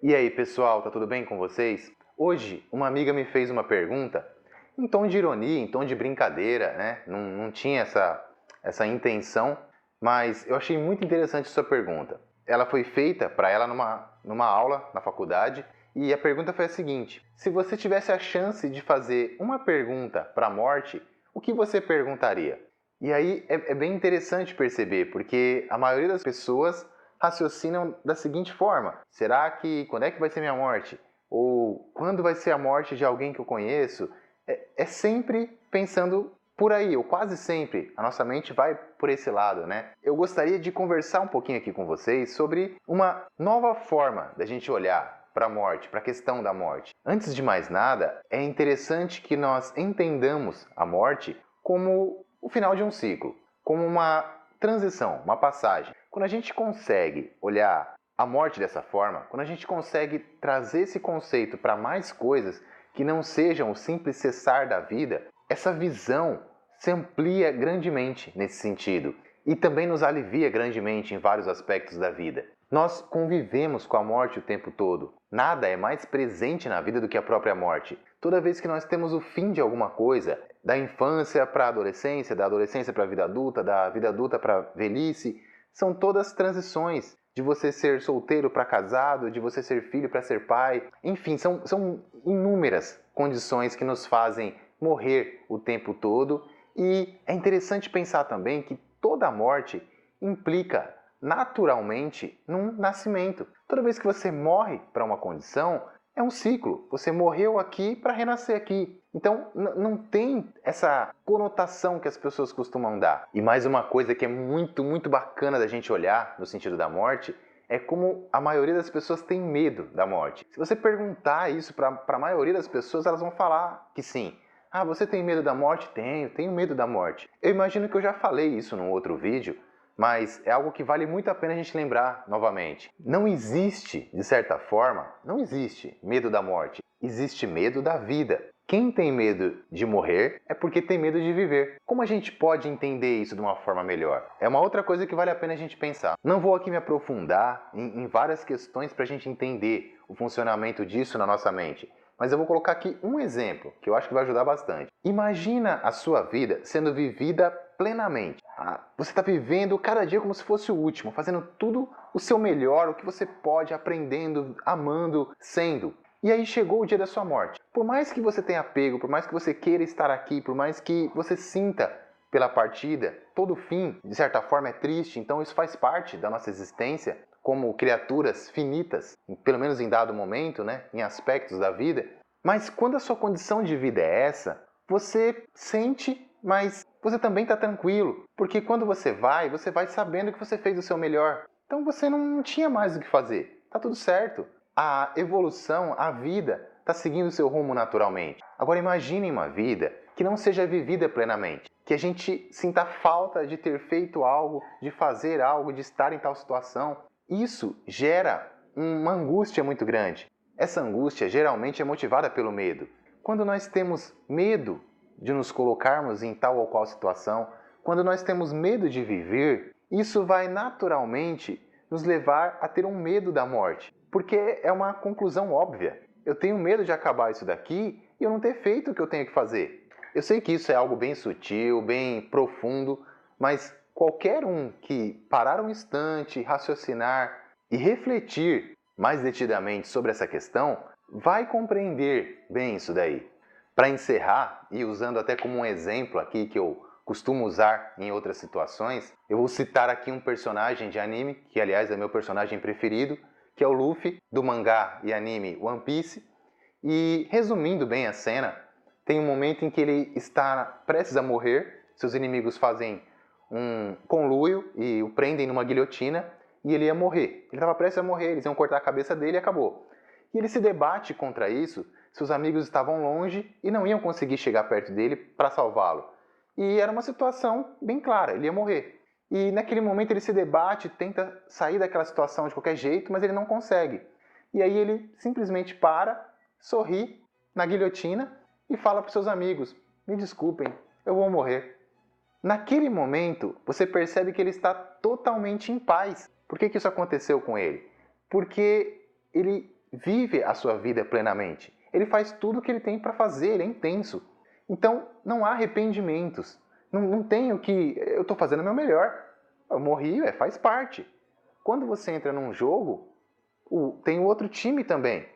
E aí, pessoal, tá tudo bem com vocês? Hoje, uma amiga me fez uma pergunta em tom de ironia, em tom de brincadeira, né? Não tinha essa intenção, mas eu achei muito interessante sua pergunta. Ela foi feita para ela numa aula na faculdade e a pergunta foi a seguinte: se você tivesse a chance de fazer uma pergunta para a morte, o que você perguntaria? E aí é bem interessante perceber, porque a maioria das pessoas raciocinam da seguinte forma: será que quando é que vai ser minha morte? Ou quando vai ser a morte de alguém que eu conheço? É sempre pensando por aí, ou quase sempre, a nossa mente vai por esse lado, né? Eu gostaria de conversar um pouquinho aqui com vocês sobre uma nova forma da gente olhar para a morte, para a questão da morte. Antes de mais nada, é interessante que nós entendamos a morte como o final de um ciclo, como uma transição, uma passagem. Quando a gente consegue olhar a morte dessa forma, quando a gente consegue trazer esse conceito para mais coisas que não sejam o simples cessar da vida, essa visão se amplia grandemente nesse sentido e também nos alivia grandemente em vários aspectos da vida. Nós convivemos com a morte o tempo todo. Nada é mais presente na vida do que a própria morte. Toda vez que nós temos o fim de alguma coisa, da infância para a adolescência, da adolescência para a vida adulta, da vida adulta para a velhice, são todas transições. De você ser solteiro para casado, de você ser filho para ser pai. Enfim, são inúmeras condições que nos fazem morrer o tempo todo. E é interessante pensar também que toda morte implica naturalmente num nascimento. Toda vez que você morre para uma condição, é um ciclo. Você morreu aqui para renascer aqui. Então não tem essa conotação que as pessoas costumam dar. E mais uma coisa que é muito bacana da gente olhar no sentido da morte é como a maioria das pessoas tem medo da morte. Se você perguntar isso para a maioria das pessoas, elas vão falar que sim. Ah, você tem medo da morte? Tenho medo da morte. Eu imagino que eu já falei isso num outro vídeo, mas é algo que vale muito a pena a gente lembrar novamente. Não existe, de certa forma, não existe medo da morte. Existe medo da vida. Quem tem medo de morrer é porque tem medo de viver. Como a gente pode entender isso de uma forma melhor? É uma outra coisa que vale a pena a gente pensar. Não vou aqui me aprofundar em várias questões para a gente entender o funcionamento disso na nossa mente. Mas eu vou colocar aqui um exemplo que eu acho que vai ajudar bastante. Imagina a sua vida sendo vivida plenamente. Você está vivendo cada dia como se fosse o último, fazendo tudo o seu melhor, o que você pode, aprendendo, amando, sendo. E aí chegou o dia da sua morte. Por mais que você tenha apego, por mais que você queira estar aqui, por mais que você sinta pela partida, todo fim, de certa forma, é triste, então isso faz parte da nossa existência como criaturas finitas, pelo menos em dado momento, né, em aspectos da vida. Mas quando a sua condição de vida é essa, você sente, mas você também está tranquilo, porque quando você vai sabendo que você fez o seu melhor. Então você não tinha mais o que fazer, tá tudo certo. A evolução, a vida, está seguindo o seu rumo naturalmente. Agora imagine uma vida que não seja vivida plenamente, que a gente sinta falta de ter feito algo, de fazer algo, de estar em tal situação. Isso gera uma angústia muito grande. Essa angústia geralmente é motivada pelo medo. Quando nós temos medo de nos colocarmos em tal ou qual situação, quando nós temos medo de viver, isso vai naturalmente nos levar a ter um medo da morte, porque é uma conclusão óbvia. Eu tenho medo de acabar isso daqui e eu não ter feito o que eu tenho que fazer. Eu sei que isso é algo bem sutil, bem profundo, mas qualquer um que parar um instante, raciocinar e refletir mais detidamente sobre essa questão, vai compreender bem isso daí. Para encerrar, e usando até como um exemplo aqui que eu costumo usar em outras situações, eu vou citar aqui um personagem de anime, que aliás é meu personagem preferido, que é o Luffy, do mangá e anime One Piece. E resumindo bem a cena, tem um momento em que ele está prestes a morrer, seus inimigos fazem um conluio e o prendem numa guilhotina e ele ia morrer. Ele estava prestes a morrer, eles iam cortar a cabeça dele e acabou. E ele se debate contra isso, seus amigos estavam longe e não iam conseguir chegar perto dele para salvá-lo. E era uma situação bem clara, ele ia morrer. E naquele momento ele se debate, tenta sair daquela situação de qualquer jeito, mas ele não consegue. E aí ele simplesmente para, sorri na guilhotina e fala para os seus amigos: me desculpem, eu vou morrer. Naquele momento, você percebe que ele está totalmente em paz. Por que isso aconteceu com ele? Porque ele vive a sua vida plenamente. Ele faz tudo o que ele tem para fazer, ele é intenso. Então, não há arrependimentos. Não tem o que... Eu estou fazendo o meu melhor. Eu morri, faz parte. Quando você entra num jogo, tem o outro time também.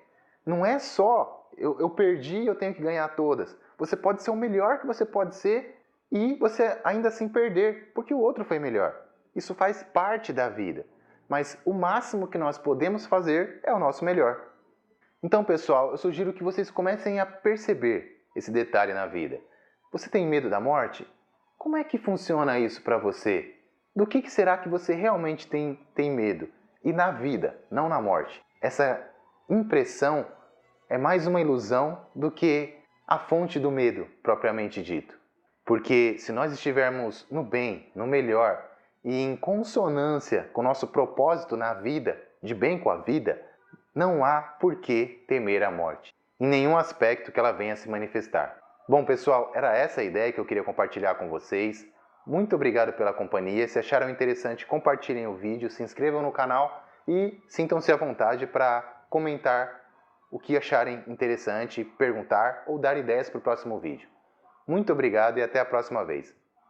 Não é só eu perdi e eu tenho que ganhar todas. Você pode ser o melhor que você pode ser e você ainda assim perder, porque o outro foi melhor. Isso faz parte da vida. Mas o máximo que nós podemos fazer é o nosso melhor. Então, pessoal, eu sugiro que vocês comecem a perceber esse detalhe na vida. Você tem medo da morte? Como é que funciona isso para você? Do que será que você realmente tem medo? E na vida, não na morte. Essa impressão é mais uma ilusão do que a fonte do medo, propriamente dito. Porque se nós estivermos no bem, no melhor e em consonância com o nosso propósito na vida, de bem com a vida, não há por que temer a morte, em nenhum aspecto que ela venha se manifestar. Bom, pessoal, era essa a ideia que eu queria compartilhar com vocês. Muito obrigado pela companhia. Se acharam interessante, compartilhem o vídeo, se inscrevam no canal e sintam-se à vontade para comentar o que acharem interessante, perguntar ou dar ideias para o próximo vídeo. Muito obrigado e até a próxima vez.